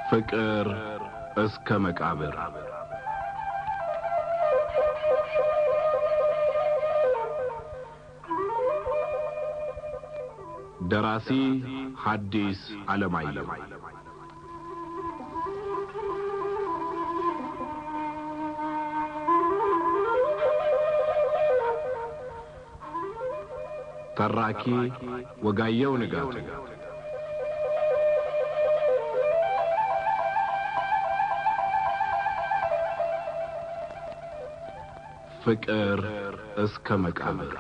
ፍቅር እስከ መቃብር ደራሲ ሐዲስ ዓለማየሁ ተራኪ ወጋየሁ ንጋቱ ፍቅር እስከ መቃብር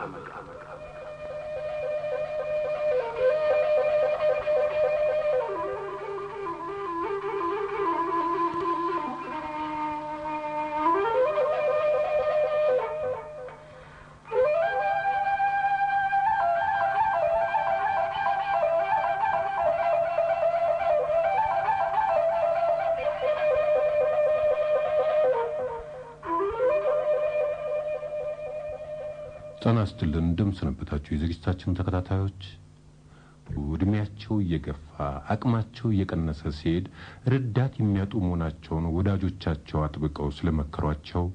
ጣናስትልን እንደምሰነበታችሁ የዝግጅታችን ተከታታዮች እድሜያቸው እየገፋ አቅማቸው እየቀነሰ ሲሄድ ረዳት የሚያጡ መሆናቸውን ወዳጆቻቸው አጥብቀው ስለመከሯቸው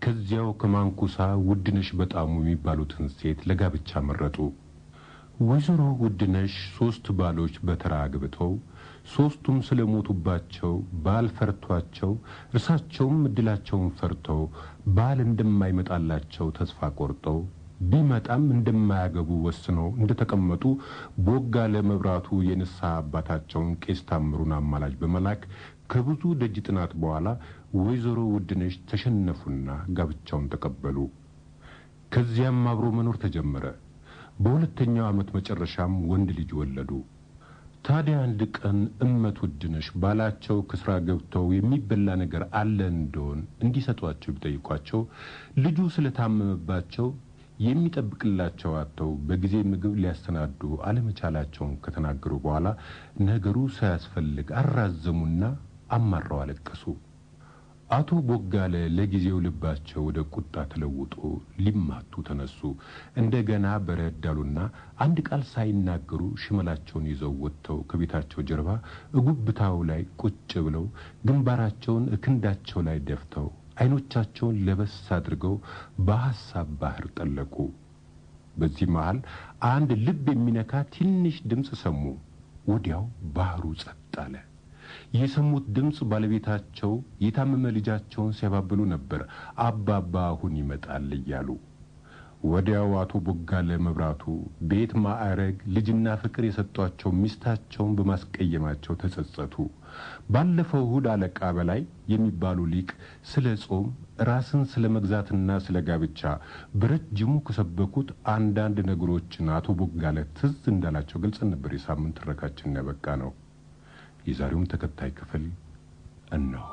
ከዚያው ከማንኩሳ ውድነሽ በጣሙ የሚባሉትን ሴት ለጋብቻ መረጡ። ወይዘሮ ውድነሽ 3 ባሎች በተራ አግብተው 3ቱም ስለሞቱባቸው ባል ፈርቷቸው እርሳቸውም እድላቸውን ፈርተው ባል እንደማይመጣላቸው ተስፋ ቆርጠው ቢመጣም እንደማያገቡ ወስነው እንደተቀመጡ ቦጋለ መብራቱ የንስሐ አባታቸውን ቄስ ታምሩን አማላጅ በመላክ ከብዙ ደጅ ጥናት በኋላ ወይዘሮ ውድነሽ ተሸነፉና ጋብቻውን ተቀበሉ። ከዚያም አብሮ መኖር ተጀመረ። በሁለተኛው ዓመት መጨረሻም ወንድ ልጅ ወለዱ። ታዲያ አንድ ቀን እመት ውድነሽ ባላቸው ከስራ ገብተው የሚበላ ነገር አለ እንደሆን እንዲሰጧቸው ቢጠይቋቸው ልጁ ስለታመመባቸው የሚጠብቅላቸው አጥተው በጊዜ ምግብ ሊያስተናዱ አለመቻላቸውን ከተናገሩ በኋላ ነገሩ ሳያስፈልግ አራዘሙና አማራው አለቀሱ። አቶ ቦጋለ ለጊዜው ልባቸው ወደ ቁጣ ተለውጦ ሊማቱ ተነሱ። እንደገና በረዳሉና አንድ ቃል ሳይናገሩ ሽመላቸውን ይዘው ወጥተው ከቤታቸው ጀርባ እጉብታው ላይ ቁጭ ብለው ግንባራቸውን እክንዳቸው ላይ ደፍተው አይኖቻቸውን ለበስ አድርገው በሐሳብ ባህር ጠለቁ። በዚህ መሃል አንድ ልብ የሚነካ ትንሽ ድምጽ ሰሙ። ወዲያው ባህሩ ጸጥ አለ። የሰሙት ድምጽ ባለቤታቸው የታመመ ልጃቸውን ሲያባብሉ ነበር። አባባ አሁን ይመጣል እያሉ። ወዲያው አቶ ቦጋለ መብራቱ ቤት ማዕረግ ልጅና ፍቅር የሰጧቸው ሚስታቸውን በማስቀየማቸው ተጸጸቱ። ባለፈው እሁድ አለቃ በላይ የሚባሉ ሊቅ ስለ ጾም ራስን ስለ መግዛትና ስለ ጋብቻ በረጅሙ ከሰበኩት አንዳንድ ነገሮችን አቶ ቦጋለ ትዝ እንዳላቸው ገልጸን ነበር። የሳምንት ትረካችን ያበቃ ነው። የዛሬውን ተከታይ ክፍል እነሆ።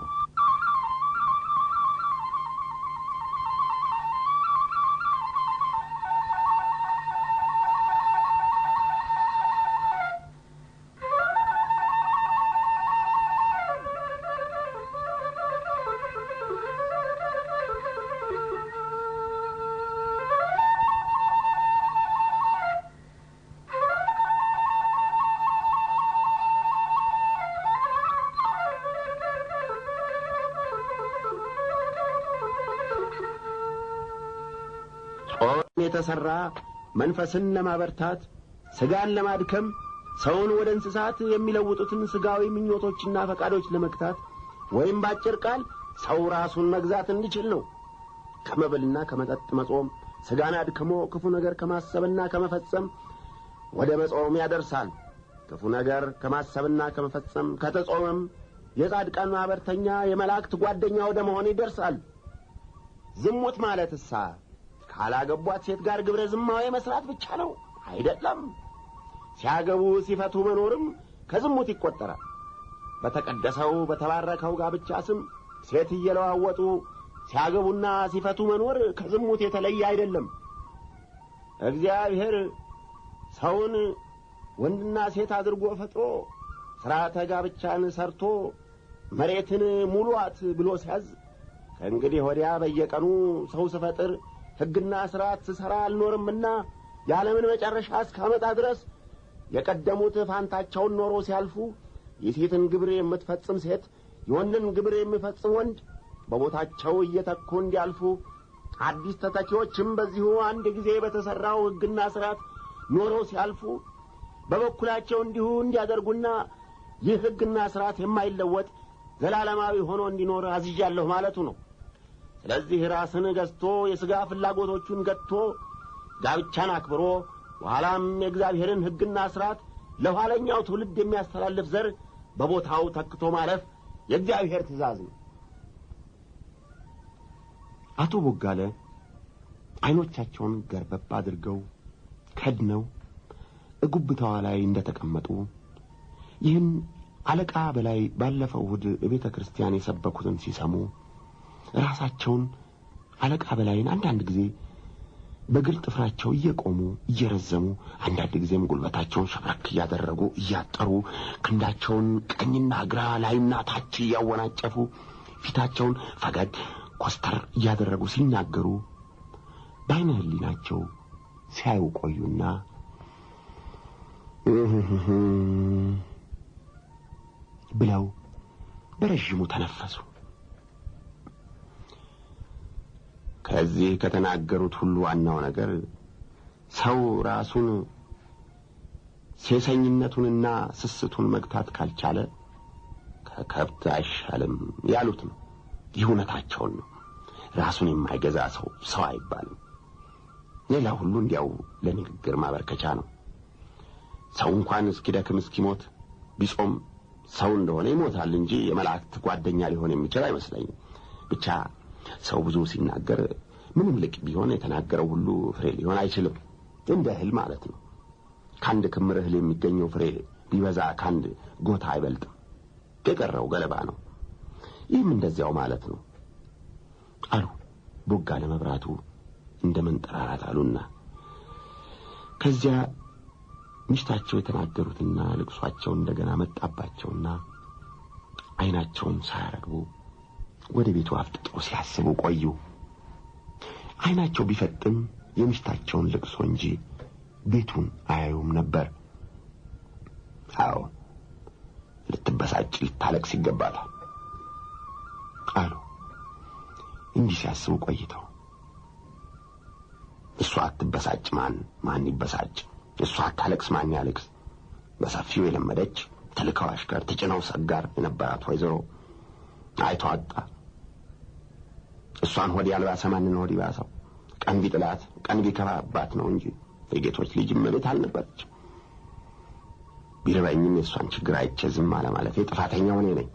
የተሰራ መንፈስን ለማበርታት ስጋን ለማድከም ሰውን ወደ እንስሳት የሚለውጡትን ስጋዊ ምኞቶችና ፈቃዶች ለመክታት ወይም ባጭር ቃል ሰው ራሱን መግዛት እንዲችል ነው። ከመብልና ከመጠጥ መጾም ስጋን አድክሞ ክፉ ነገር ከማሰብና ከመፈጸም ወደ መጾም ያደርሳል። ክፉ ነገር ከማሰብና ከመፈጸም ከተጾመም የጻድቃን ማህበርተኛ የመላእክት ጓደኛ ወደ መሆን ይደርሳል። ዝሙት ማለትሳ ካላገቧት ሴት ጋር ግብረ ዝማዊ መስራት ብቻ ነው አይደለም። ሲያገቡ ሲፈቱ መኖርም ከዝሙት ይቆጠራል። በተቀደሰው በተባረከው ጋብቻ ስም ሴት እየለዋወጡ ሲያገቡና ሲፈቱ መኖር ከዝሙት የተለየ አይደለም። እግዚአብሔር ሰውን ወንድና ሴት አድርጎ ፈጥሮ ሥርዓተ ጋብቻን ሰርቶ መሬትን ሙሉአት ብሎ ሲያዝ ከእንግዲህ ወዲያ በየቀኑ ሰው ሲፈጥር ሕግና ሥርዓት ሲሰራ አልኖርምና ያለምን መጨረሻ እስካመጣ ድረስ የቀደሙት ፋንታቸውን ኖሮ ሲያልፉ የሴትን ግብር የምትፈጽም ሴት የወንድን ግብር የሚፈጽም ወንድ በቦታቸው እየተኩ እንዲያልፉ አዲስ ተተኪዎችም በዚሁ አንድ ጊዜ በተሰራው ሕግና ሥርዓት ኖረው ሲያልፉ በበኩላቸው እንዲሁ እንዲያደርጉና ይህ ሕግና ሥርዓት የማይለወጥ ዘላለማዊ ሆኖ እንዲኖር አዝዣለሁ ማለቱ ነው። ስለዚህ ራስን ገዝቶ የሥጋ ፍላጎቶቹን ገጥቶ ጋብቻን አክብሮ በኋላም የእግዚአብሔርን ሕግና ሥርዓት ለኋለኛው ትውልድ የሚያስተላልፍ ዘር በቦታው ተክቶ ማለፍ የእግዚአብሔር ትእዛዝ ነው። አቶ ቦጋለ አይኖቻቸውን ገርበብ አድርገው ከድነው እጉብታዋ ላይ እንደተቀመጡ ይህን አለቃ በላይ ባለፈው እሑድ በቤተ ክርስቲያን የሰበኩትን ሲሰሙ ራሳቸውን አለቃ በላይን አንዳንድ ጊዜ በግል ጥፍራቸው እየቆሙ እየረዘሙ አንዳንድ ጊዜም ጉልበታቸውን ሸብረክ እያደረጉ እያጠሩ ክንዳቸውን ቀኝና ግራ ላይና ታች እያወናጨፉ ፊታቸውን ፈገግ ኮስተር እያደረጉ ሲናገሩ በዓይነ ሕሊናቸው ሲያዩ ቆዩና ብለው በረዥሙ ተነፈሱ። ከዚህ ከተናገሩት ሁሉ ዋናው ነገር ሰው ራሱን ሴሰኝነቱንና ስስቱን መግታት ካልቻለ ከከብት አይሻልም ያሉት ነው። ይህ እውነታቸውን ነው። ራሱን የማይገዛ ሰው አይባልም። ሌላ ሁሉ እንዲያው ለንግግር ማበርከቻ ነው። ሰው እንኳን እስኪደክም እስኪሞት ቢጾም ሰው እንደሆነ ይሞታል እንጂ የመላእክት ጓደኛ ሊሆን የሚችል አይመስለኝም። ብቻ ሰው ብዙ ሲናገር ምንም ልቅ ቢሆን የተናገረው ሁሉ ፍሬ ሊሆን አይችልም። እንደ እህል ማለት ነው። ከአንድ ክምር እህል የሚገኘው ፍሬ ቢበዛ ከአንድ ጎታ አይበልጥም። የቀረው ገለባ ነው። ይህም እንደዚያው ማለት ነው አሉ ቦጋለ መብራቱ እንደ መንጠራራት አሉና ከዚያ ሚስታቸው የተናገሩትና ልቅሷቸው እንደገና መጣባቸውና አይናቸውን ሳያረግቡ ወደ ቤቱ አፍጥጠው ሲያስቡ ቆዩ። አይናቸው ቢፈጥም የሚስታቸውን ልቅሶ እንጂ ቤቱን አያዩም ነበር። አዎ ልትበሳጭ ልታለቅስ ይገባታል አሉ እንዲህ ሲያስቡ ቆይተው። እሷ አትበሳጭ ማን ይበሳጭ? እሷ አታለቅስ ማን ያለቅስ? በሰፊው የለመደች ተልካው አሽከር ተጭነው ሰጋር የነበራት ወይዘሮ አይቷጣ እሷን ሆድ ያልባሰ ማንን ሆድ ይባሰው? ቀን ቢጥላት ቀን ቢከባባት ነው እንጂ የጌቶች ልጅ መቤት አልነበረች። ቢረባኝም የእሷን ችግር አይቼ ዝም አለማለፌ ጥፋተኛው እኔ ነኝ።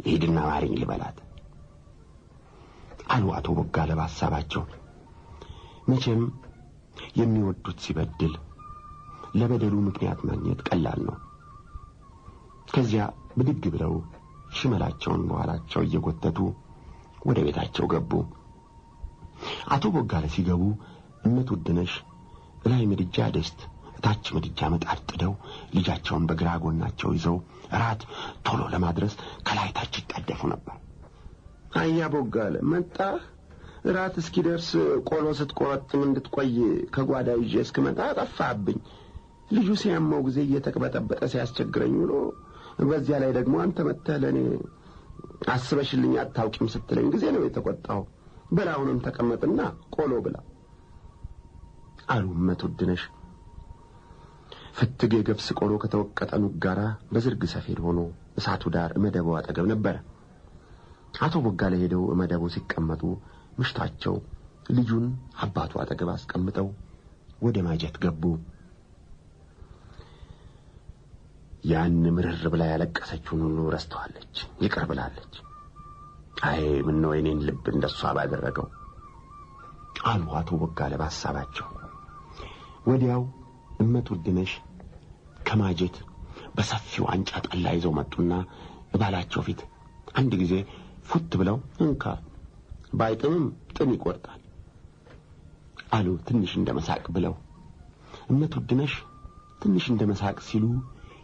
ልሂድና ማሪኝ ልበላት አሉ አቶ ቦጋለ በሐሳባቸው። መቼም የሚወዱት ሲበድል ለበደሉ ምክንያት ማግኘት ቀላል ነው። ከዚያ ብድግ ብለው ሽመላቸውን በኋላቸው እየጎተቱ ወደ ቤታቸው ገቡ። አቶ ቦጋለ ሲገቡ እመት ውድነሽ ላይ ምድጃ ድስት ታች ምድጃ መጣድ ጥደው ልጃቸውን በግራ ጎናቸው ይዘው ራት ቶሎ ለማድረስ ከላይ ታች ይጣደፉ ነበር። አያ ቦጋለ መጣ ራት እስኪደርስ ቆሎ ስትቆረጥም እንድትቆይ ከጓዳ ይዤ እስክመጣ ጠፋብኝ። ልጁ ሲያመው ጊዜ እየተቅበጠበጠ ሲያስቸግረኝ ብሎ በዚያ ላይ ደግሞ አንተ መጥተህ ለኔ አስበሽልኝ አታውቂም ስትለኝ ጊዜ ነው የተቆጣው። በላውንም ተቀመጥና ቆሎ ብላ አሉ እመት ውድነሽ። ፍትግ የገብስ ቆሎ ከተወቀጠ ኑግ ጋራ በዝርግ ሰፌድ ሆኖ እሳቱ ዳር መደቡ አጠገብ ነበር። አቶ ቦጋለ ሄደው መደቡ ሲቀመጡ ምሽታቸው ልጁን አባቱ አጠገብ አስቀምጠው ወደ ማጀት ገቡ። ያን ምርር ብላ ያለቀሰችውን ሁሉ ረስተዋለች፣ ይቅር ብላለች። አይ ምን ነው የኔን ልብ እንደሷ ባደረገው አሉ አቶ ቦጋለ በሐሳባቸው። ወዲያው እመት ውድነሽ ከማጀት በሰፊው አንጫ ጠላ ይዘው መጡና ባላቸው ፊት አንድ ጊዜ ፉት ብለው እንካ ባይጥምም ጥም ይቆርጣል አሉ ትንሽ እንደመሳቅ ብለው። እመት ውድነሽ ትንሽ እንደመሳቅ ሲሉ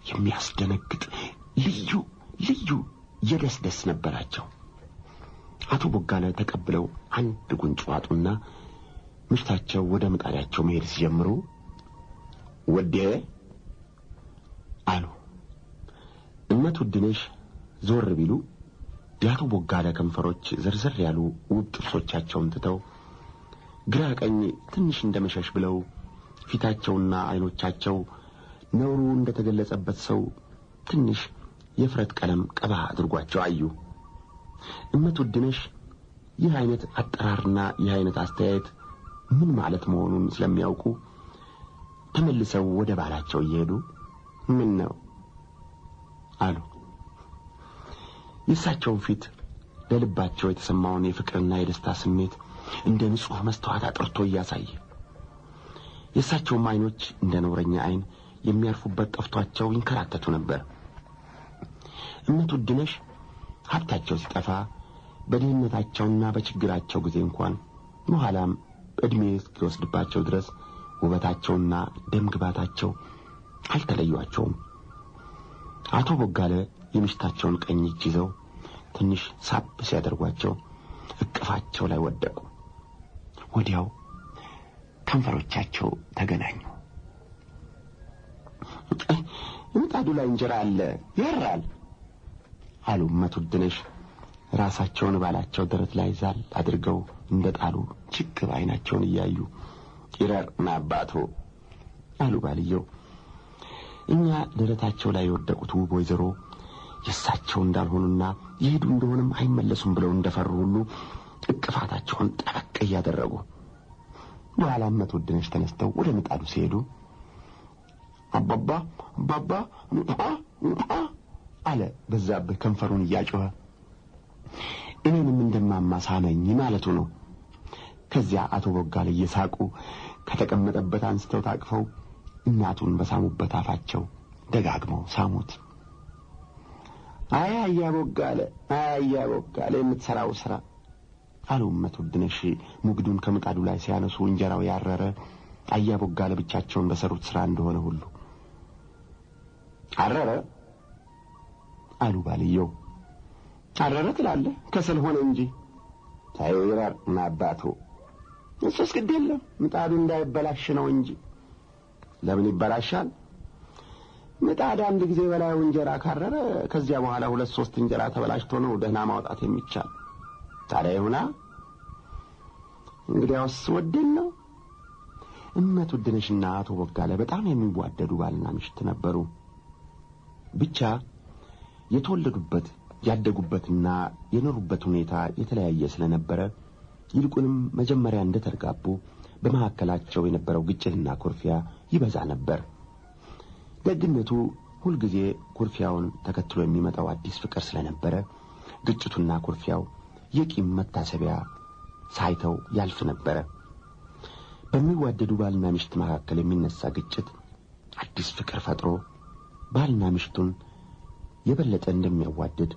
የሚያስደነግጥ ልዩ የደስደስ ነበራቸው። አቶ ቦጋለ ተቀብለው አንድ ጉንጭ ዋጡና ምሽታቸው ወደ ምጣዳቸው መሄድ ሲጀምሩ ወዴ አሉ። እመት ውድነሽ ዞር ቢሉ ያቶ ቦጋለ ከንፈሮች ዝርዝር ያሉ ውብ ጥርሶቻቸውን ትተው ግራ ቀኝ ትንሽ እንደመሸሽ ብለው ፊታቸውና አይኖቻቸው ነውሩ እንደተገለጸበት ሰው ትንሽ የፍረት ቀለም ቀባ አድርጓቸው አዩ። እመት ውድነሽ ይህ አይነት አጠራርና ይህ አይነት አስተያየት ምን ማለት መሆኑን ስለሚያውቁ ተመልሰው ወደ ባላቸው እየሄዱ ምን ነው አሉ። የእሳቸውን ፊት ለልባቸው የተሰማውን የፍቅርና የደስታ ስሜት እንደ ንጹህ መስተዋት አጥርቶ እያሳየ የእሳቸውም አይኖች እንደ ነውረኛ አይን የሚያርፉበት ጠፍቷቸው ይንከራተቱ ነበር። እመት ውድነሽ ሀብታቸው ሲጠፋ በድህነታቸውና በችግራቸው ጊዜ እንኳን በኋላም እድሜ እስኪወስድባቸው ድረስ ውበታቸውና ደምግባታቸው አልተለዩአቸውም። አቶ ቦጋለ የሚስታቸውን ቀኝ እጅ ይዘው ትንሽ ሳብ ሲያደርጓቸው እቅፋቸው ላይ ወደቁ። ወዲያው ከንፈሮቻቸው ተገናኙ። ምጣዱ ላይ እንጀራ አለ ያራል አሉ እመት ውድነሽ ራሳቸውን ባላቸው ደረት ላይ ዛል አድርገው እንደጣሉ ችግር አይናቸውን እያዩ ይራር ማባቶ አሉ ባልየው። እኛ ደረታቸው ላይ የወደቁት ውብ ወይዘሮ የእሳቸው እንዳልሆኑና ይሄዱ እንደሆነም አይመለሱም ብለው እንደፈሩ ሁሉ እቅፋታቸውን ጠበቅ እያደረጉ በኋላ እመት ውድነሽ ተነስተው ወደ ምጣዱ ሲሄዱ አባባ አለ በዛብህ ከንፈሩን እያጮኸ እኔንም እንደማማሳመኝ ማለቱ ነው። ከዚያ አቶ ቦጋለ እየሳቁ ከተቀመጠበት አንስተው ታቅፈው እናቱን በሳሙበት አፋቸው ደጋግመው ሳሙት። አያ ቦጋለ የምትሰራው ስራ አሉ እመት ውድነሽ ሙግዱን ከምጣዱ ላይ ሲያነሱ እንጀራው ያረረ አያ ቦጋለ ብቻቸውን በሰሩት ስራ እንደሆነ ሁሉ አረረ አሉ ባልየው። አረረ ትላለህ ከሰል ሆነ እንጂ ታየው ይራር ማባቶ እሱስ ግድ የለም ምጣዱ እንዳይበላሽ ነው እንጂ። ለምን ይበላሻል? ምጣድ አንድ ጊዜ በላዩ እንጀራ ካረረ ከዚያ በኋላ 2-3 እንጀራ ተበላሽቶ ነው ደህና ማውጣት የሚቻል። ታዲያ ይሁና እንግዲያውስ ወደን ነው። እመት ውድነሽና አቶ ቦጋለ በጣም የሚዋደዱ ባልና ሚስት ነበሩ። ብቻ የተወለዱበት ያደጉበትና የኖሩበት ሁኔታ የተለያየ ስለነበረ ይልቁንም መጀመሪያ እንደተጋቡ በመሐከላቸው የነበረው ግጭትና ኩርፊያ ይበዛ ነበር። ደግነቱ ሁልጊዜ ኩርፊያውን ተከትሎ የሚመጣው አዲስ ፍቅር ስለነበረ ግጭቱና ኩርፊያው የቂም መታሰቢያ ሳይተው ያልፍ ነበር። በሚዋደዱ ባልና ሚስት መካከል የሚነሳ ግጭት አዲስ ፍቅር ፈጥሮ ባልና ሚስቱን የበለጠ እንደሚያዋደድ፣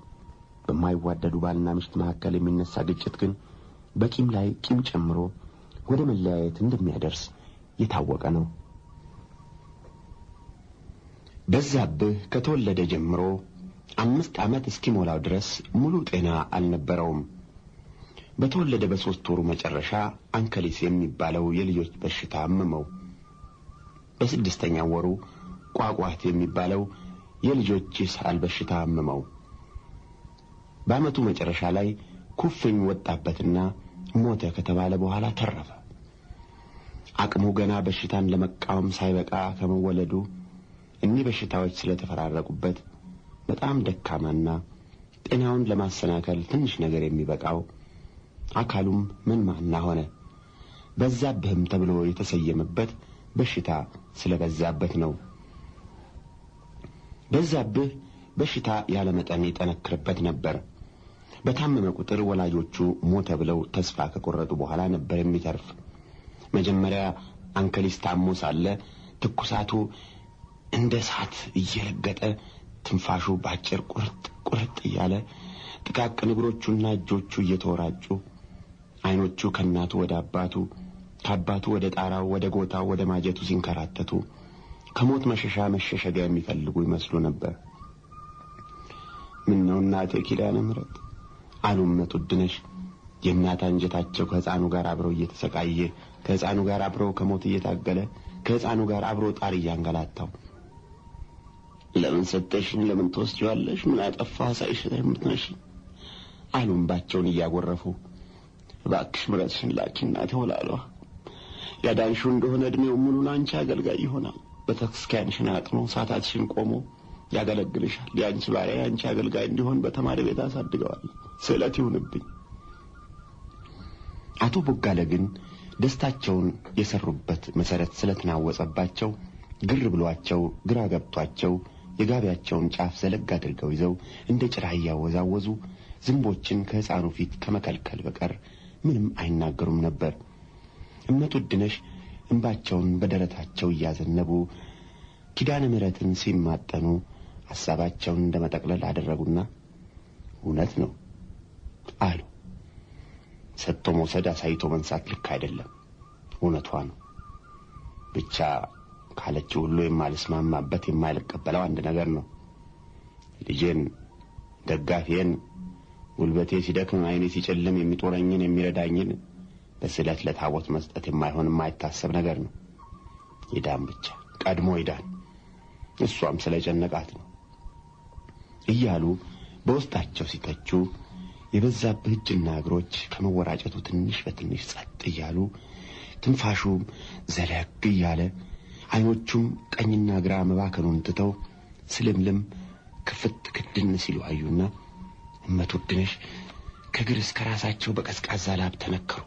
በማይዋደዱ ባልና ሚስት መካከል የሚነሳ ግጭት ግን በቂም ላይ ቂም ጨምሮ ወደ መለያየት እንደሚያደርስ የታወቀ ነው። በዛብህ ከተወለደ ጀምሮ 5 ዓመት እስኪሞላው ድረስ ሙሉ ጤና አልነበረውም። በተወለደ በ3 ወሩ መጨረሻ አንከሊስ የሚባለው የልጆች በሽታ አመመው። በ6ኛው ወሩ ቋቋት የሚባለው የልጆች ሳል በሽታ አመመው። በአመቱ መጨረሻ ላይ ኩፍኝ ወጣበትና ሞተ ከተባለ በኋላ ተረፈ። አቅሙ ገና በሽታን ለመቃወም ሳይበቃ ከመወለዱ እኒህ በሽታዎች ስለተፈራረቁበት በጣም ደካማና ጤናውን ለማሰናከል ትንሽ ነገር የሚበቃው አካሉም ምን ማና ሆነ። በዛብህም ተብሎ የተሰየመበት በሽታ ስለበዛበት ነው። በዛብህ በሽታ ያለ መጠን ይጠነክርበት ነበር። በታመመ ቁጥር ወላጆቹ ሞተ ብለው ተስፋ ከቆረጡ በኋላ ነበር የሚተርፍ። መጀመሪያ አንከሊስ ታሞ ሳለ ትኩሳቱ እንደ እሳት እየለገጠ ትንፋሹ ባጭር ቁርጥ እያለ ጥቃቅን እግሮቹና እጆቹ እየተወራጩ አይኖቹ ከናቱ ወደ አባቱ ከአባቱ ወደ ጣራው ወደ ጎታው ወደ ማጀቱ ሲንከራተቱ ከሞት መሸሸጊያ የሚፈልጉ ይመስሉ ነበር። ምን ነው እናቴ ኪዳነ ምሕረት አሉ እመት ውድነሽ የእናት አንጀታቸው ከሕፃኑ ጋር አብረው እየተሰቃየ ከሕፃኑ ጋር አብረው ከሞት እየታገለ ከሕፃኑ ጋር አብረው ጣር እያንገላታው ለምን ሰጠሽኝ? ለምን ትወስጂዋለሽ? ምን አጠፋሁ ሳይሽ የምትነሺኝ? አሉ እንባቸውን እያጎረፉ። እባክሽ ምሕረትሽን ላኪ እናቴ ወላሏ። ያዳንሽው እንደሆነ ዕድሜው ሙሉ ላንቺ አገልጋይ ይሆናል። በተክስኪያንሽን አጥኖ ሰዓታትሽን ቆሞ ያገለግልሻል። ያንቺ ባሪያ ያንቺ አገልጋይ እንዲሆን በተማሪ ቤት አሳድገዋል። ስዕለት ይሁንብኝ። አቶ ቦጋለ ግን ደስታቸውን የሰሩበት መሰረት ስለተናወጸባቸው ግር ብሏቸው ግራ ገብቷቸው የጋቢያቸውን ጫፍ ዘለግ አድርገው ይዘው እንደ ጭራ እያወዛወዙ ዝንቦችን ከሕፃኑ ፊት ከመከልከል በቀር ምንም አይናገሩም ነበር። እመት ውድነሽ እንባቸውን በደረታቸው እያዘነቡ ኪዳነ ምሕረትን ሲማጠኑ ሐሳባቸውን እንደመጠቅለል አደረጉና እውነት ነው አሉ። ሰጥቶ መውሰድ አሳይቶ መንሳት ልክ አይደለም። እውነቷ ነው። ብቻ ካለችው ሁሉ የማልስማማበት የማልቀበለው አንድ ነገር ነው። ልጄን ደጋፊዬን ጉልበቴ ሲደክም ዓይኔ ሲጨልም የሚጦረኝን የሚረዳኝን በስለት ለታቦት መስጠት የማይሆን የማይታሰብ ነገር ነው። ይዳን ብቻ ቀድሞ ይዳን፣ እሷም ስለጨነቃት ነው እያሉ በውስጣቸው ሲተቹ የበዛብህ እጅና እግሮች ከመወራጨቱ ትንሽ በትንሽ ጸጥ እያሉ ትንፋሹም ዘለግ እያለ ዓይኖቹም ቀኝና ግራ መባከኑን ትተው ስልምልም ክፍት ክድን ሲሉ አዩና እመት ውድነሽ ከእግር እስከ ራሳቸው በቀዝቃዛ ላብ ተነከሩ።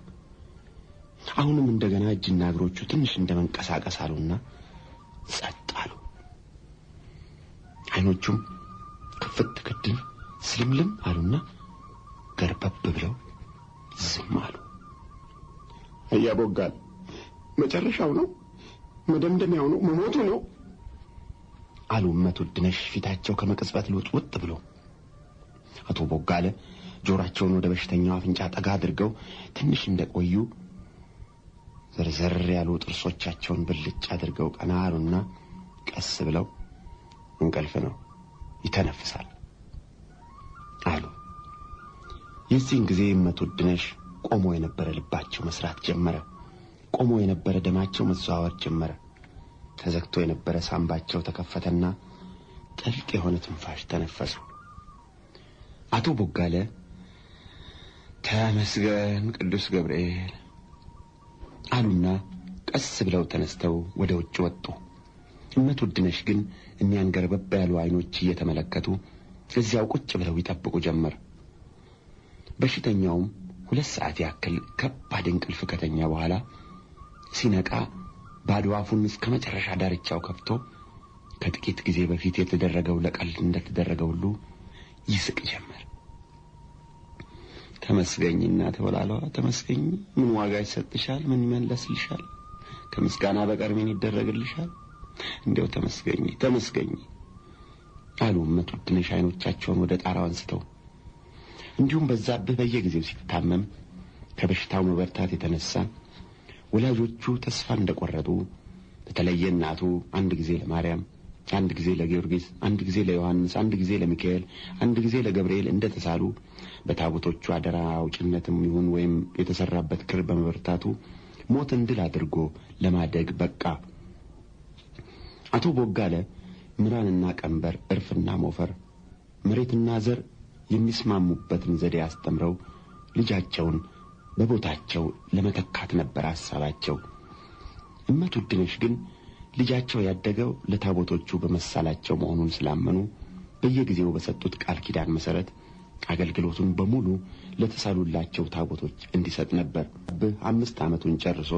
አሁንም እንደገና እጅና እግሮቹ ትንሽ እንደመንቀሳቀስ አሉና ጸጥ አሉ። ዓይኖቹም ክፍት ክድን ስልምልም አሉና ገርበብ ብለው ዝም አሉ። አያ ቦጋለ መጨረሻው ነው፣ መደምደሚያው ነው፣ መሞቱ ነው አሉ እመት ውድነሽ ፊታቸው ከመቅጽበት ልውጥ ብሎ። አቶ ቦጋለ ጆሮአቸውን ወደ በሽተኛው አፍንጫ ጠጋ አድርገው ትንሽ እንደቆዩ ዘርዘር ያሉ ጥርሶቻቸውን ብልጭ አድርገው ቀና አሉና ቀስ ብለው እንቅልፍ ነው ይተነፍሳል አሉ። የዚህን ጊዜ እመት ውድነሽ ቆሞ የነበረ ልባቸው መስራት ጀመረ። ቆሞ የነበረ ደማቸው መዘዋወር ጀመረ። ተዘግቶ የነበረ ሳምባቸው ተከፈተና ጥልቅ የሆነ ትንፋሽ ተነፈሱ። አቶ ቦጋለ ተመስገን ቅዱስ ገብርኤል አሉና ቀስ ብለው ተነስተው ወደ ውጭ ወጡ። እመት ውድነሽ ግን እኒያን ገርበብ ያሉ ዓይኖች እየተመለከቱ እዚያው ቁጭ ብለው ይጠብቁ ጀመር። በሽተኛውም 2 ሰዓት ያክል ከባድ እንቅልፍ ከተኛ በኋላ ሲነቃ ባዶ አፉን እስከ መጨረሻ ዳርቻው ከፍቶ ከጥቂት ጊዜ በፊት የተደረገው ለቀልድ እንደተደረገው ሁሉ ይስቅ ጀመር። ተመስገኝና ተወላሏ ተመስገኝ፣ ምን ዋጋ ይሰጥሻል? ምን ይመለስልሻል? ከምስጋና በቀር ምን ይደረግልሻል? እንደው ተመስገኝ ተመስገኝ አሉ እመት ውድነሽ ዓይኖቻቸውን ወደ ጣራው አንስተው። እንዲሁም በዛብህ በየጊዜው ሲታመም ከበሽታው መበርታት የተነሳ ወላጆቹ ተስፋ እንደቆረጡ በተለየ እናቱ አንድ ጊዜ ለማርያም፣ አንድ ጊዜ ለጊዮርጊስ፣ አንድ ጊዜ ለዮሐንስ፣ አንድ ጊዜ ለሚካኤል፣ አንድ ጊዜ ለገብርኤል እንደተሳሉ በታቦቶቹ አደራ አውጭነትም ይሁን ወይም የተሰራበት ክር በመበርታቱ ሞትን ድል አድርጎ ለማደግ በቃ። አቶ ቦጋለ ምራንና ቀንበር፣ እርፍና ሞፈር፣ መሬትና ዘር የሚስማሙበትን ዘዴ አስተምረው ልጃቸውን በቦታቸው ለመተካት ነበር ሐሳባቸው። እመት ውድነሽ ግን ልጃቸው ያደገው ለታቦቶቹ በመሳላቸው መሆኑን ስላመኑ በየጊዜው በሰጡት ቃል ኪዳን መሰረት አገልግሎቱን በሙሉ ለተሳሉላቸው ታቦቶች እንዲሰጥ ነበር። በ5 ዓመቱን ጨርሶ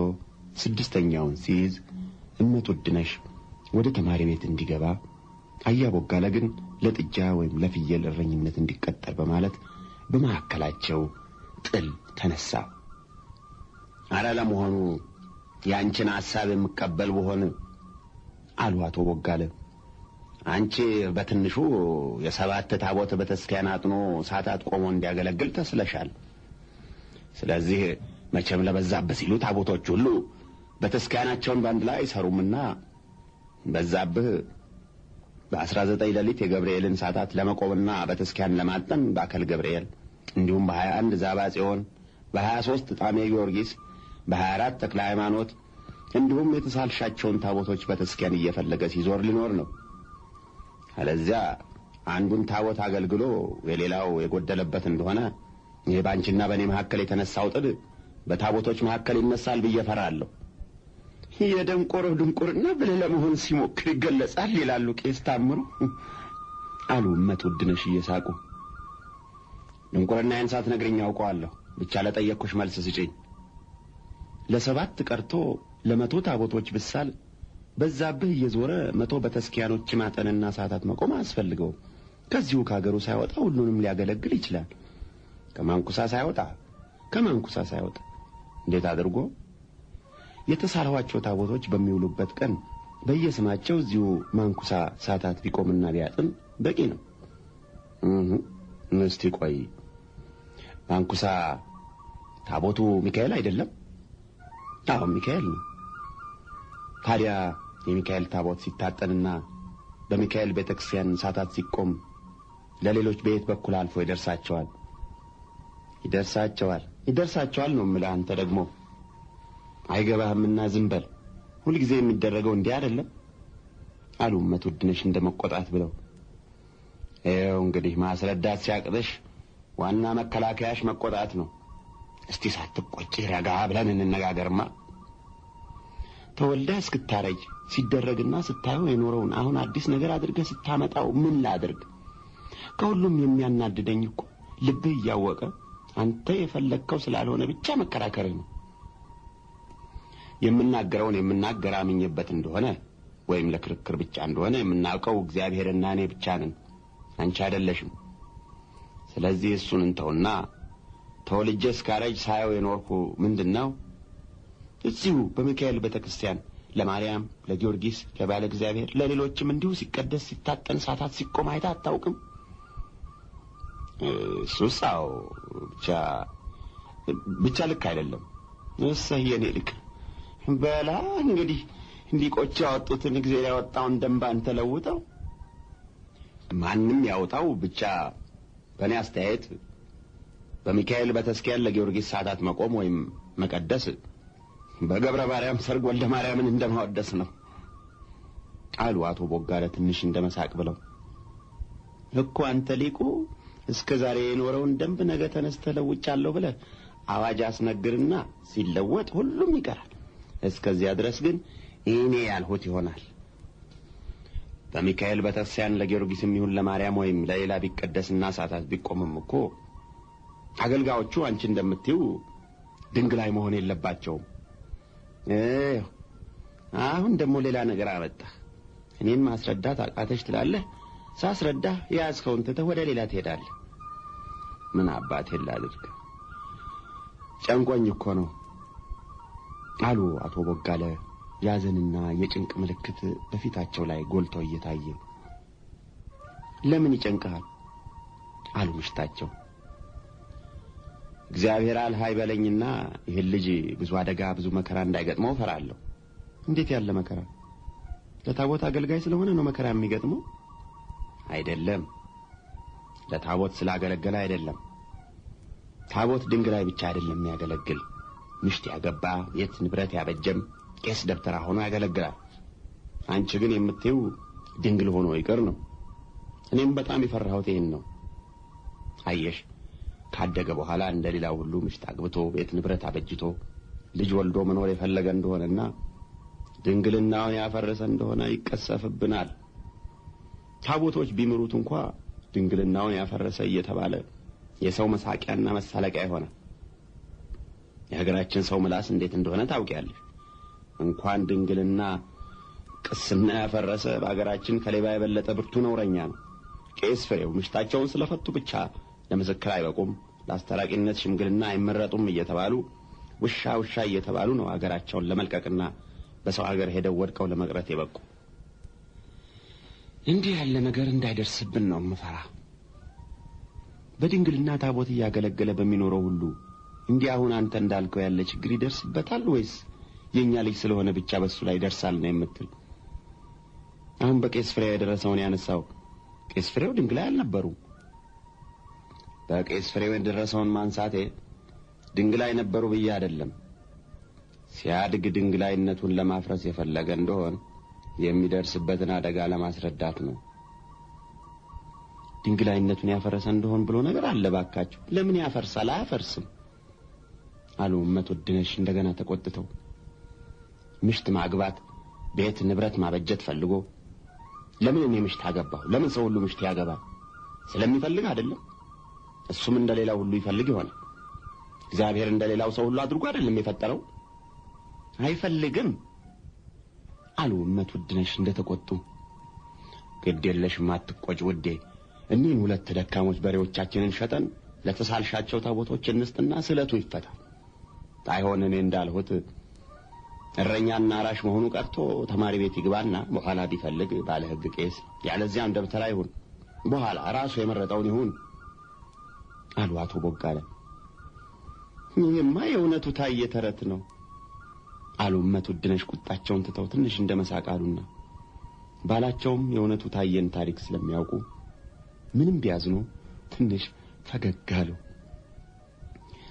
6ኛውን ሲይዝ እመት ውድነሽ ወደ ተማሪ ቤት እንዲገባ፣ አያ ቦጋለ ግን ለጥጃ ወይም ለፍየል እረኝነት እንዲቀጠር በማለት በመካከላቸው ጥል ተነሳ። አረ ለመሆኑ ያንቺን ሐሳብ የምቀበል ብሆን አሉ አቶ ቦጋለ፣ አንቺ በትንሹ የ7 ታቦት በተስኪያን አጥኖ ሰዓታት ቆሞ እንዲያገለግል ተስለሻል። ስለዚህ መቼም ለበዛብህ ሲሉ ታቦቶች ሁሉ በተስኪያናቸውን ባንድ ላይ አይሰሩምና በዛብህ በ19 ሌሊት የገብርኤልን ሰዓታት ለመቆምና በተስኪያን ለማጠን በአከል ገብርኤል፣ እንዲሁም በ21 ዛባ ጽዮን፣ በ23 ጣሜ ጊዮርጊስ፣ በ24 ተክለ ሃይማኖት እንዲሁም የተሳልሻቸውን ታቦቶች በተስኪያን እየፈለገ ሲዞር ሊኖር ነው። አለዚያ አንዱን ታቦት አገልግሎ የሌላው የጎደለበት እንደሆነ ይሄ ባንቺና በእኔ መካከል የተነሳው ጥድ በታቦቶች መካከል ይነሳል ብዬ ፈራለሁ። የደንቆሮ ድንቁርና ብለህ ለመሆን ሲሞክር ይገለጻል ይላሉ ቄስ ታምሩ አሉ እመት ውድነሽ እየሳቁ። ድንቁርናዬን ሳትነግሪኝ አውቀዋለሁ። ብቻ ለጠየቅኩሽ መልስ ስጪኝ። ለ7 ቀርቶ ለ100 ታቦቶች ብሳል በዛብህ እየዞረ 100 በተስኪያኖች ማጠንና ሰዓታት መቆም አያስፈልገውም። ከዚሁ ከሀገሩ ሳይወጣ ሁሉንም ሊያገለግል ይችላል። ከማንኩሳ ሳይወጣ እንዴት አድርጎ? የተሳለዋቸው ታቦቶች በሚውሉበት ቀን በየስማቸው እዚሁ ማንኩሳ ሰዓታት ቢቆምና ቢያጥን በቂ ነው። እስቲ ቆይ፣ ማንኩሳ ታቦቱ ሚካኤል አይደለም? አዎ ሚካኤል ነው። ታዲያ የሚካኤል ታቦት ሲታጠንና በሚካኤል ቤተክርስቲያን ሰዓታት ሲቆም ለሌሎች በየት በኩል አልፎ ይደርሳቸዋል? ይደርሳቸዋል ነው የምልህ። አንተ ደግሞ አይገባህምና ዝም በል። ሁልጊዜ የሚደረገው እንዲህ አይደለም አሉ እመት ውድነሽ እንደመቆጣት ብለው። ይኸው እንግዲህ ማስረዳት ሲያቅትሽ ዋና መከላከያሽ መቆጣት ነው። እስቲ ሳትቆጪ ረጋ ብለን እንነጋገርማ። ተወልደህ እስክታረጅ ሲደረግና ስታየው የኖረውን አሁን አዲስ ነገር አድርገህ ስታመጣው ምን ላድርግ? ከሁሉም የሚያናድደኝ እኮ ልብህ እያወቀ አንተ የፈለግከው ስላልሆነ ብቻ መከራከርህ ነው። የምናገረውን የምናገር አምኜበት እንደሆነ ወይም ለክርክር ብቻ እንደሆነ የምናውቀው እግዚአብሔርና እኔ ብቻ ነን፣ አንቺ አይደለሽም። ስለዚህ እሱን እንተውና ተወልጄ እስካረጅ ሳየው የኖርኩ ምንድነው? እዚሁ በሚካኤል ቤተክርስቲያን ለማርያም፣ ለጊዮርጊስ፣ ለባለ እግዚአብሔር፣ ለሌሎችም እንዲሁ ሲቀደስ ሲታጠን ሰዓታት ሲቆም አይተህ አታውቅም? ሱሳው ብቻ ልክ አይደለም። እሰይ የኔ ልክ በላ እንግዲህ እንዲቆጭ ያወጡትን እግዚአብሔር ያወጣውን ደንብ አንተ ለውጠው። ማንም ያወጣው ብቻ በእኔ አስተያየት በሚካኤል ቤተክርስቲያን ለጊዮርጊስ ሰዓታት መቆም ወይም መቀደስ በገብረ ማርያም ሰርግ ወልደ ማርያምን እንደማወደስ ነው አሉ አቶ ቦጋለ ትንሽ እንደመሳቅ ብለው። እኮ አንተ ሊቁ እስከ ዛሬ የኖረውን ደንብ ነገ ተነስተህ ለውጫለሁ ብለህ አዋጅ አስነግርና ሲለወጥ ሁሉም ይቀራል። እስከዚያ ድረስ ግን እኔ ያልሁት ይሆናል። በሚካኤል ቤተክርስቲያን ለጊዮርጊስም ይሁን ለማርያም ወይም ለሌላ ቢቀደስና ሰዓታት ቢቆምም እኮ አገልጋዮቹ አንቺ እንደምትዩ ድንግላይ መሆን የለባቸውም። አሁን ደግሞ ሌላ ነገር አመጣህ። እኔን ማስረዳት አቃተሽ ትላለህ። ሳስረዳህ ያዝከውን ትተህ ወደ ሌላ ትሄዳለህ። ምን አባቴ ላድርግ? ጨንቆኝ እኮ ነው አሉ አቶ ቦጋለ ያዘንና የጭንቅ ምልክት በፊታቸው ላይ ጎልቶ እየታየ። ለምን ይጨንቃል አሉ ምሽታቸው። እግዚአብሔር አልሃይ በለኝና ይሄን ልጅ ብዙ አደጋ ብዙ መከራ እንዳይገጥመው ፈራለሁ። እንዴት ያለ መከራ? ለታቦት አገልጋይ ስለሆነ ነው መከራ የሚገጥመው? አይደለም፣ ለታቦት ስላገለገለ አይደለም። ታቦት ድንግላይ ብቻ አይደለም የሚያገለግል፣ ምሽት ያገባ የት ንብረት ያበጀም ቄስ ደብተራ ሆኖ ያገለግላል። አንቺ ግን የምትይው ድንግል ሆኖ ይቀር ነው። እኔም በጣም የፈራሁት ይሄን ነው። አየሽ፣ ካደገ በኋላ እንደሌላው ሁሉ ምሽት አግብቶ ቤት ንብረት አበጅቶ ልጅ ወልዶ መኖር የፈለገ እንደሆነና ድንግልናውን ያፈረሰ እንደሆነ ይቀሰፍብናል። ታቦቶች ቢምሩት እንኳን ድንግልናውን ያፈረሰ እየተባለ የሰው መሳቂያና መሳለቂያ ይሆናል። የሀገራችን ሰው ምላስ እንዴት እንደሆነ ታውቂያለሽ። እንኳን ድንግልና ቅስና ያፈረሰ በሀገራችን ከሌባ የበለጠ ብርቱ ነውረኛ ነው። ቄስ ፍሬው ምሽታቸውን ስለፈቱ ብቻ ለምስክር አይበቁም፣ ለአስታራቂነት ሽምግልና አይመረጡም እየተባሉ ውሻ እየተባሉ ነው ሀገራቸውን ለመልቀቅና በሰው ሀገር ሄደው ወድቀው ለመቅረት የበቁ። እንዲህ ያለ ነገር እንዳይደርስብን ነው የምፈራ። በድንግልና ታቦት እያገለገለ በሚኖረው ሁሉ እንዲህ አሁን አንተ እንዳልከው ያለ ችግር ይደርስበታል ወይስ የኛ ልጅ ስለሆነ ብቻ በሱ ላይ ይደርሳል ነው የምትል? አሁን በቄስ ፍሬው የደረሰውን ያነሳው ቄስ ፍሬው ድንግላይ አልነበሩ። በቄስ ፍሬው የደረሰውን ማንሳቴ ድንግላይ ነበሩ ብዬ አይደለም። ሲያድግ ድንግላይነቱን ለማፍረስ የፈለገ እንደሆነ የሚደርስበትን አደጋ ለማስረዳት ነው። ድንግላይነቱን ያፈረሰ እንደሆን ብሎ ነገር አለ ባካችሁ። ለምን ያፈርሳል? አያፈርስም አሉ እመትወድነሽ እንደገና ተቆጥተው። ምሽት ማግባት ቤት ንብረት ማበጀት ፈልጎ ለምን እኔ ምሽት አገባሁ? ለምን ሰው ሁሉ ምሽት ያገባል? ስለሚፈልግ አይደለም? እሱም እንደሌላው ሁሉ ይፈልግ ይሆናል። እግዚአብሔር እንደሌላው ሰው ሁሉ አድርጎ አይደለም የፈጠረው? አይፈልግም አሉ እመትወድነሽ እንደተቆጡ። ግድ የለሽም አትቆጭ ውዴ። እኒህን 2 ደካሞች በሬዎቻችንን ሸጠን ለተሳልሻቸው ታቦቶች እንስጥና ስለቱ ይፈታ። አይሆን እኔ እንዳልሁት እረኛና አራሽ መሆኑ ቀርቶ ተማሪ ቤት ይግባና በኋላ ቢፈልግ ባለ ሕግ ቄስ ያለዚያም ደብተራ ይሁን፣ በኋላ ራሱ የመረጠውን ይሁን አሉ አቶ ቦጋለ። ይህማ የእውነቱ ታየ ተረት ነው አሉ እመትወድነሽ ቁጣቸውን ትተው ትንሽ እንደመሳቃሉና ባላቸውም የእውነቱ ታየን ታሪክ ስለሚያውቁ ምንም ቢያዝኑ ትንሽ ፈገግ አሉ።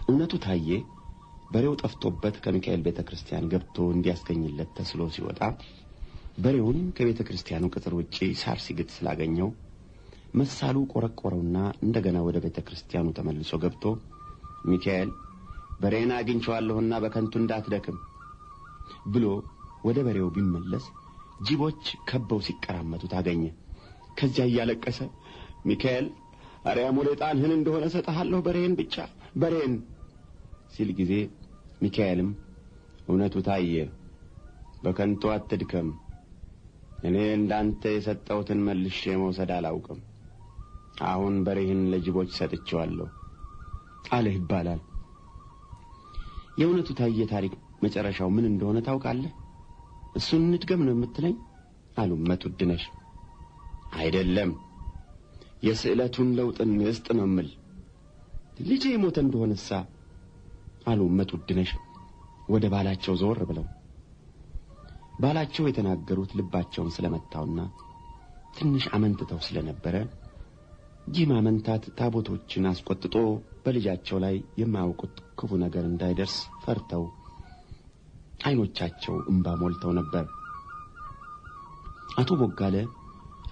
እውነቱ ታየ በሬው ጠፍቶበት ከሚካኤል ቤተክርስቲያን ገብቶ እንዲያስገኝለት ተስሎ ሲወጣ በሬውን ከቤተክርስቲያኑ ቅጥር ውጪ ሳር ሲግጥ ስላገኘው መሳሉ ቆረቆረውና እንደገና ወደ ቤተክርስቲያኑ ተመልሶ ገብቶ ሚካኤል በሬና አግኝቼዋለሁና በከንቱ እንዳትደክም ብሎ ወደ በሬው ቢመለስ ጅቦች ከበው ሲቀራመቱ ታገኘ። ከዚያ እያለቀሰ ሚካኤል አርያም ወለጣንህን እንደሆነ ሰጣለሁ በሬን ብቻ በሬን ሲል ጊዜ ሚካኤልም እውነቱ ታየ በከንቱ አትድከም፣ እኔ እንዳንተ የሰጠሁትን መልሼ መውሰድ አላውቅም፣ አሁን በሬህን ለጅቦች ሰጥቼዋለሁ አለ ይባላል። የእውነቱ ታየ ታሪክ መጨረሻው ምን እንደሆነ ታውቃለህ? እሱን እንድገም ነው የምትለኝ አሉ እመትወድነሽ። አይደለም የስዕለቱን ለውጥ እንስጥ ነው የምል። ልጄ ሞተ እንደሆነሳ አሉ እመትወድነሽ ወደ ባላቸው ዞር ብለው። ባላቸው የተናገሩት ልባቸውን ስለመታውና ትንሽ አመንትተው ስለነበረ ይህ ማመንታት ታቦቶችን አስቆጥጦ በልጃቸው ላይ የማያውቁት ክፉ ነገር እንዳይደርስ ፈርተው አይኖቻቸው እንባ ሞልተው ነበር። አቶ ቦጋለ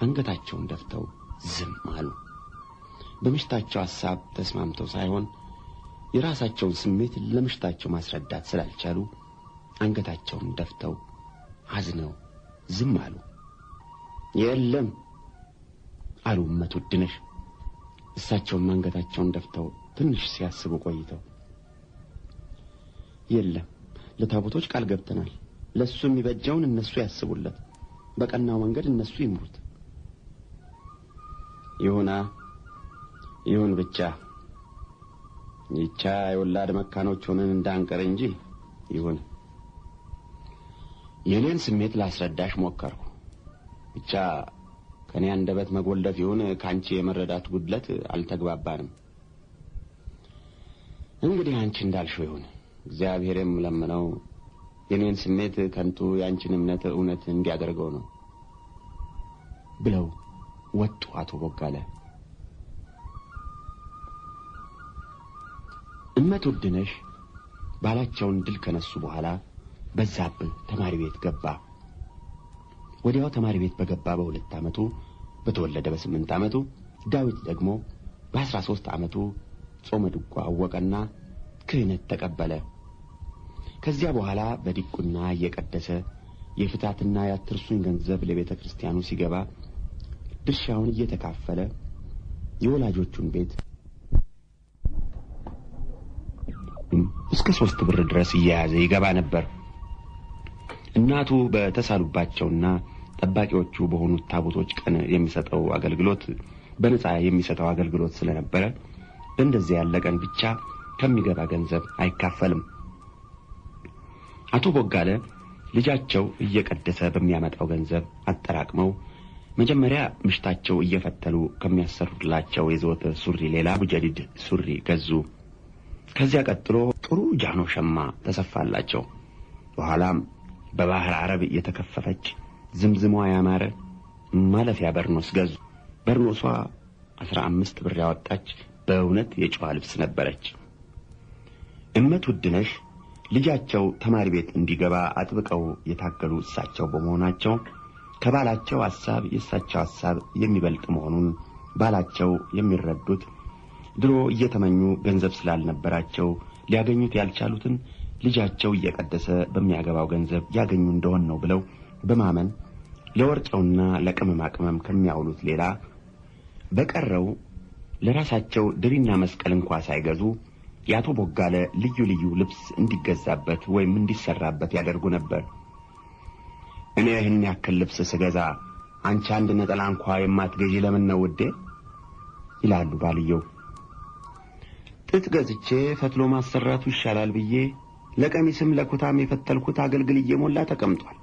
አንገታቸውን ደፍተው ዝም አሉ። በምሽታቸው ሐሳብ ተስማምተው ሳይሆን የራሳቸውን ስሜት ለምሽታቸው ማስረዳት ስላልቻሉ አንገታቸውን ደፍተው አዝነው ዝም አሉ። የለም አሉ እመትወድነሽ እሳቸውም አንገታቸውን ደፍተው ትንሽ ሲያስቡ ቆይተው የለም ለታቦቶች ቃል ገብተናል፣ ለሱ የሚበጀውን እነሱ ያስቡለት፣ በቀናው መንገድ እነሱ ይምሩት። ይሁን ብቻ ይቻ የወላድ መካኖች ሆነን እንዳንቀር እንጂ ይሁን። የኔን ስሜት ላስረዳሽ ሞከርኩ። ብቻ ከኔ አንደበት መጎልደፍ ይሁን ካንቺ የመረዳት ጉድለት አልተግባባንም። እንግዲህ አንቺ እንዳልሽው ይሁን። እግዚአብሔርም ለምነው የኔን ስሜት ከንቱ ያንቺን እምነት እውነት እንዲያደርገው ነው ብለው ወጡ አቶ ቦጋለ። እመትወድነሽ ባላቸውን ድል ከነሱ በኋላ በዛብህ ተማሪ ቤት ገባ። ወዲያው ተማሪ ቤት በገባ በ2 ዓመቱ በተወለደ በ8 ዓመቱ ዳዊት ደግሞ በ13 ዓመቱ ጾመ ድጓ አወቀና ክህነት ተቀበለ። ከዚያ በኋላ በዲቁና እየቀደሰ የፍታትና ያትርሱኝ ገንዘብ ለቤተ ክርስቲያኑ ሲገባ ድርሻውን እየተካፈለ የወላጆቹን ቤት እስከ 3 ብር ድረስ እየያዘ ይገባ ነበር። እናቱ በተሳሉባቸውና ጠባቂዎቹ በሆኑት ታቦቶች ቀን የሚሰጠው አገልግሎት በነፃ የሚሰጠው አገልግሎት ስለነበረ እንደዚህ ያለ ቀን ብቻ ከሚገባ ገንዘብ አይካፈልም። አቶ ቦጋለ ልጃቸው እየቀደሰ በሚያመጣው ገንዘብ አጠራቅመው መጀመሪያ ምሽታቸው እየፈተሉ ከሚያሰሩላቸው የዘወትር ሱሪ ሌላ ቡጀዲድ ሱሪ ገዙ። ከዚያ ቀጥሎ ጥሩ ጃኖ ሸማ ተሰፋላቸው። በኋላም በባህር አረብ የተከፈፈች ዝምዝሟ ያማረ ማለፊያ በርኖስ ገዙ። በርኖሷ 15 ብር ያወጣች በእውነት የጨዋ ልብስ ነበረች። እመትወድነሽ ልጃቸው ተማሪ ቤት እንዲገባ አጥብቀው የታገሉ እሳቸው በመሆናቸው ከባላቸው ሐሳብ የእሳቸው ሐሳብ የሚበልጥ መሆኑን ባላቸው የሚረዱት ድሮ እየተመኙ ገንዘብ ስላልነበራቸው ሊያገኙት ያልቻሉትን ልጃቸው እየቀደሰ በሚያገባው ገንዘብ ያገኙ እንደሆነ ነው ብለው በማመን ለወርጨውና ለቅመማ ቅመም ከሚያውሉት ሌላ በቀረው ለራሳቸው ድሪና መስቀል እንኳን ሳይገዙ ያቶ ቦጋለ ልዩ ልዩ ልብስ እንዲገዛበት ወይም እንዲሰራበት ያደርጉ ነበር። እኔ ይህን ያክል ልብስ ስገዛ አንቺ አንድ ነጠላ እንኳን የማትገዢ ለምን ነው ውዴ? ይላሉ ባልየው። ጥጥ ገዝቼ ፈትሎ ማሰራቱ ይሻላል ብዬ ለቀሚስም ለኩታም የፈተልኩት አገልግል እየሞላ ተቀምጧል።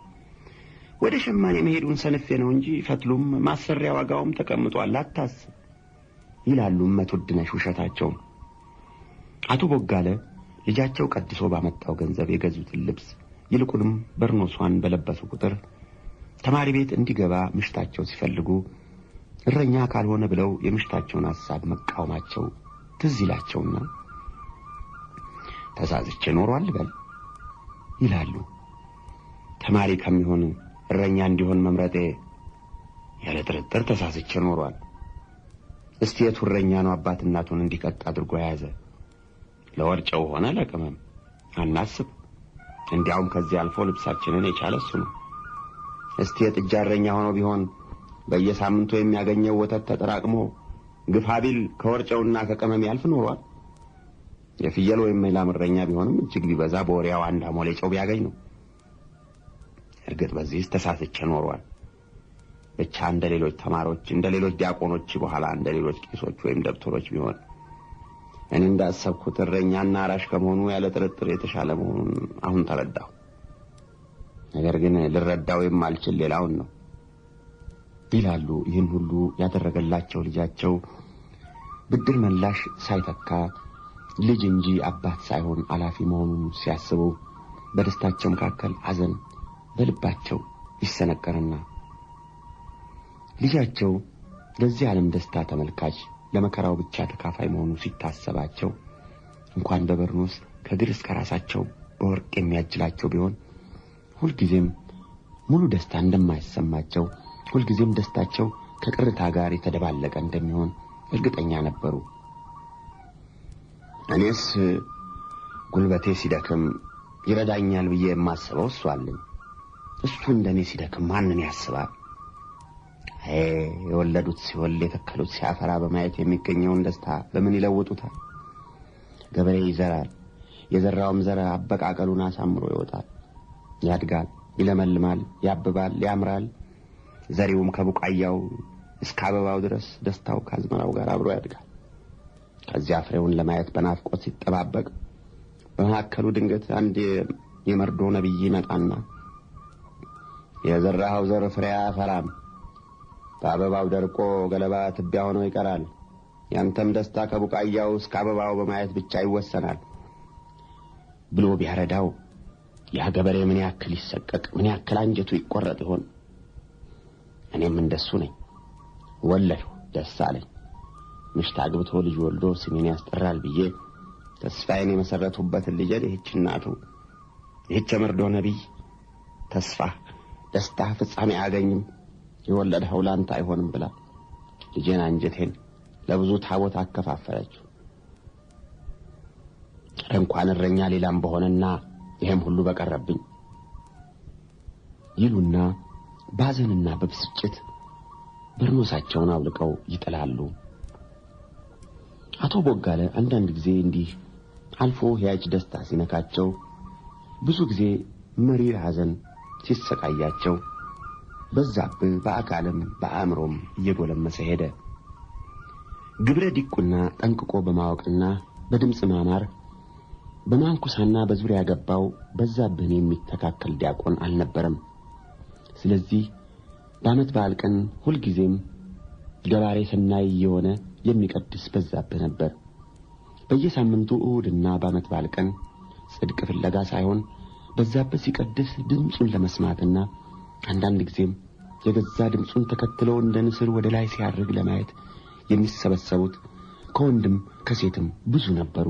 ወደ ሸማኔ መሄዱን ሰንፌ ነው እንጂ ፈትሎም ማሰሪያ ዋጋውም ተቀምጧል አታስብ ይላሉ መትወድነሽ ውሸታቸው። አቶ ቦጋለ ልጃቸው ቀድሶ ባመጣው ገንዘብ የገዙትን ልብስ ይልቁንም በርኖሷን በለበሱ ቁጥር ተማሪ ቤት እንዲገባ ምሽታቸው ሲፈልጉ እረኛ ካልሆነ ብለው የምሽታቸውን ሐሳብ መቃወማቸው ትዝ ይላቸውና ተሳዝቼ ኖሯል በል ይላሉ። ተማሪ ከሚሆን እረኛ እንዲሆን መምረጤ ያለ ጥርጥር ተሳዝቼ ኖሯል። እስቲ የቱ እረኛ ነው አባት እናቱን እንዲቀጥ አድርጎ ያዘ? ለወርጨው ሆነ ለቅመም አናስብ። እንዲያውም ከዚህ አልፎ ልብሳችንን የቻለ እሱ ነው። እስቲ የጥጃ እረኛ ሆኖ ቢሆን በየሳምንቱ የሚያገኘው ወተት ተጠራቅሞ ግፋቢል ከወርጨውና ከቅመም ያልፍ ኖሯል። የፍየል ወይም የላም እረኛ ቢሆንም እጅግ ቢበዛ በወሪያው አንድ አሞሌ ጨው ቢያገኝ ነው። እርግጥ በዚህ ተሳስቼ ኖሯል። ብቻ እንደ ሌሎች ተማሪዎች እንደ ሌሎች ዲያቆኖች በኋላ እንደ ሌሎች ቄሶች ወይም ደብተሮች ቢሆን እኔ እንዳሰብኩት እረኛና አራሽ ከመሆኑ ያለ ጥርጥር የተሻለ መሆኑን አሁን ተረዳሁ። ነገር ግን ልረዳው የማልችል ሌላውን ነው ይላሉ። ይህን ሁሉ ያደረገላቸው ልጃቸው ብድር መላሽ ሳይተካ ልጅ እንጂ አባት ሳይሆን አላፊ መሆኑን ሲያስቡ በደስታቸው መካከል ሐዘን በልባቸው ይሰነቀርና ልጃቸው ለዚህ ዓለም ደስታ ተመልካች ለመከራው ብቻ ተካፋይ መሆኑ ሲታሰባቸው እንኳን በበርኖስ ከግር እስከ ራሳቸው በወርቅ የሚያጅላቸው ቢሆን ሁልጊዜም ሙሉ ደስታ እንደማይሰማቸው ሁልጊዜም ደስታቸው ከቅርታ ጋር የተደባለቀ እንደሚሆን እርግጠኛ ነበሩ። እኔስ ጉልበቴ ሲደክም ይረዳኛል ብዬ የማስበው እሱ አለኝ። እሱ እንደኔ ሲደክም ማንን ያስባል? የወለዱት ሲወልድ የተከሉት ሲያፈራ በማየት የሚገኘውን ደስታ በምን ይለውጡታል? ገበሬ ይዘራል። የዘራውም ዘር አበቃቀሉን አሳምሮ ይወጣል፣ ያድጋል፣ ይለመልማል፣ ያብባል፣ ያምራል። ዘሪውም ከቡቃያው እስከ አበባው ድረስ ደስታው ከአዝመራው ጋር አብሮ ያድጋል። ከዚያ ፍሬውን ለማየት በናፍቆት ሲጠባበቅ በመካከሉ ድንገት አንድ የመርዶ ነብይ ይመጣና የዘራኸው ዘር ፍሬ አያፈራም፣ በአበባው ደርቆ ገለባ ትቢያ ሆኖ ይቀራል፣ ያንተም ደስታ ከቡቃያው እስከ አበባው በማየት ብቻ ይወሰናል ብሎ ቢያረዳው ያ ገበሬ ምን ያክል ይሰቀቅ፣ ምን ያክል አንጀቱ ይቆረጥ ይሆን? እኔም እንደሱ ነኝ። ወለድሁ፣ ደስ አለኝ። ምሽት አግብቶ ልጅ ወልዶ ስሜን ያስጠራል ብዬ ተስፋዬን የመሰረቱበትን ልጄ ይህች እናቱ ይህች መርዶ ነብይ ተስፋ ደስታ ፍጻሜ አያገኝም፣ የወለድኸው ላንተ አይሆንም ብላ ልጄን አንጀቴን ለብዙ ታቦት አከፋፈለችው። እንኳን እረኛ ሌላም በሆነና ይሄም ሁሉ በቀረብኝ ይሉና ባዘንና በብስጭት በርኖሳቸውን አውልቀው ይጥላሉ። አቶ ቦጋለ አንዳንድ ጊዜ እንዲህ አልፎ ያች ደስታ ሲነካቸው፣ ብዙ ጊዜ መሪር ሐዘን ሲሰቃያቸው በዛብህ በአካልም በአእምሮም እየጎለመሰ ሄደ። ግብረ ዲቁና ጠንቅቆ በማወቅና በድምጽ ማማር በማንኩሳና በዙሪያ ገባው በዛብህን የሚተካከል ዲያቆን አልነበረም። ስለዚህ በዓመት በዓል ቀን ሁልጊዜም ገባሬ ሰናይ የሆነ የሚቀድስ በዛብህ ነበር። በየሳምንቱ እሁድና በዓመት በዓል ቀን ጽድቅ ፍለጋ ሳይሆን በዛብህ ሲቀድስ ድምጹን ለመስማትና አንዳንድ ጊዜም የገዛ ድምጹን ተከትለው እንደ ንስር ወደ ላይ ሲያርግ ለማየት የሚሰበሰቡት ከወንድም ከሴትም ብዙ ነበሩ።